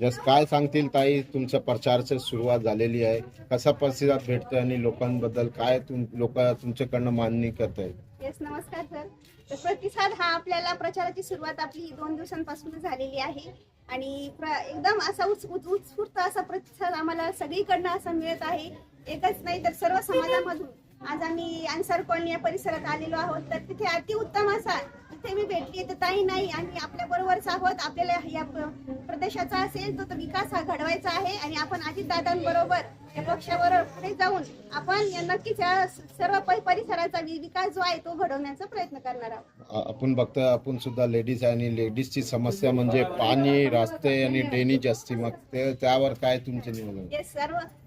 जस काय सांगतील ताई, तुमच्या प्रचाराची सुरुवात झालेली आहे, कसा प्रतिसाद भेटतोय आणि लोकांबद्दल काय लोक तुमच्याकडनं मागणी करतायत? येस, नमस्कार सर. तर प्रतिसाद हा आपल्याला प्रचाराची सुरुवात आपली 2 दिवसांपासून झालेली आहे आणि एकदम असा उत्स्फूर्त असा प्रतिसाद आम्हाला सगळीकडनं असा मिळत आहे. एकच नाही तर सर्व समाजामधून. आज आम्ही अन्सार कॉलनी या परिसरात आलेलो आहोत, तर तिथे अतिउत्तम असा तिथे मी भेटली तर ताई नाही आणि आपल्या बरोबरच आहोत. आपल्याला या प्रदेशाचा असेल तो विकास हा घडवायचा आहे आणि आपण अजितदादांबरोबर या पक्षाबरोबर पुढे जाऊन आपण या नक्कीच या सर्व परिसराचा विकास जो आहे तो घडवण्याचा प्रयत्न करणार आहोत. आपण बघतोय, आपण सुद्धा लेडीज आहे आणि लेडीजची समस्या म्हणजे पाणी, रस्ते आणि ड्रेनेज असते, मग त्यावर काय तुमचे निवेदन? येस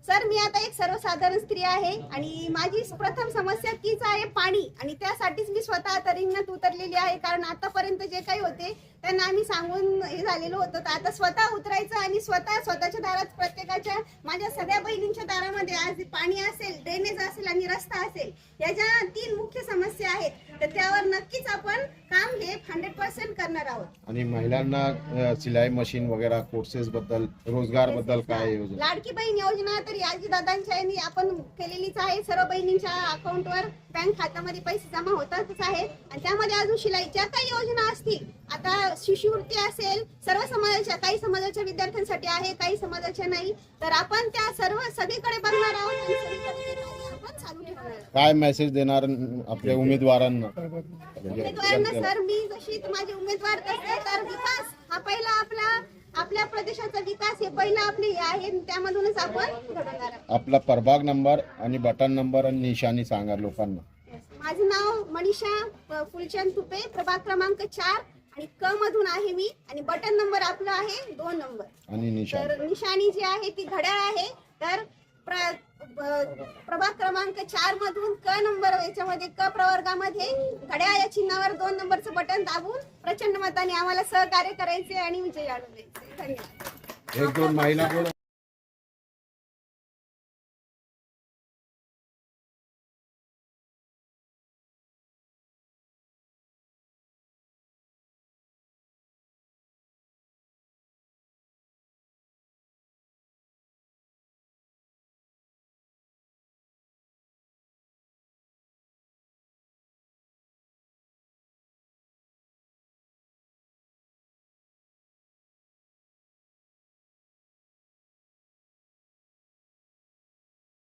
सर, मी आता एक सर्वसाधारण स्त्री आहे आणि माझी प्रथम समस्या तीच आहे, पाणी. आणि त्यासाठीच मी स्वतः आता रिंगणात उतरलेली आहे, कारण आतापर्यंत जे काही होते त्यांना आम्ही सांगून हे झालेलो होतो. तर आता स्वतः उतरायचं आणि स्वतःच्या दारात प्रत्येकाच्या, माझ्या सगळ्या बहिणींच्या दारामध्ये आज पाणी असेल, ड्रेनेज असेल आणि रस्ता असेल, या ज्या 3 मुख्य समस्या आहेत, तर त्यावर नक्कीच आपण काम हे 100% करणार आहोत. आणि महिलांना सिलाई मशीन वगैरे कोर्सेस बद्दल, रोजगार बद्दल काय योजना? लाडकी बहीण योजना तर आजीदादांच्या यांनी आपण केलेलीच आहे. सर्व बहिणींच्या अकाउंटवर बँक खात्यामध्ये पैसे जमा होतातच आहे आणि त्यामध्ये अजून शिलाईच्या काही योजना असतील, आता शिष्यवृत्ती असेल, सर्व समाजाच्या, काही समाजाच्या विद्यार्थ्यांसाठी आहे, काही समाजाच्या नाही, तर आपण त्या सगळीकडे बघणार आहोत आणि सगळीकडे आपण चालू ठेवणार आहोत. काय मेसेज देणार आपल्या उमेदवारांना? सर, मी जशी माझे उमेदवार करते, तर विकास हा पहिला आपल्या प्रदेशाचा विकास हे पहिला आपले आहे, त्यामधूनच आपण घडवणार आहोत. आपला प्रभाग नंबर आणि बटन नंबर आणि निशाणी सांगा लोकांना. माझं नाव मनीषा फुलचंद तुपे, प्रभाग क्रमांक 4 आणि क मधून आहे मी, आणि बटन नंबर आपला आहे 2 नंबर. आणि निशाणी जी आहे ती घड्याळ आहे. तर प्रभाग क्रमांक 4 मधून क नंबर, याच्यामध्ये क प्रवर्गामध्ये घड्याळ या चिन्हावर 2 नंबरचं बटन दाबून प्रचंड मताने आम्हाला सहकार्य करायचे आणि विजयी आणून द्यायचे. धन्यवाद. 1-2 महिला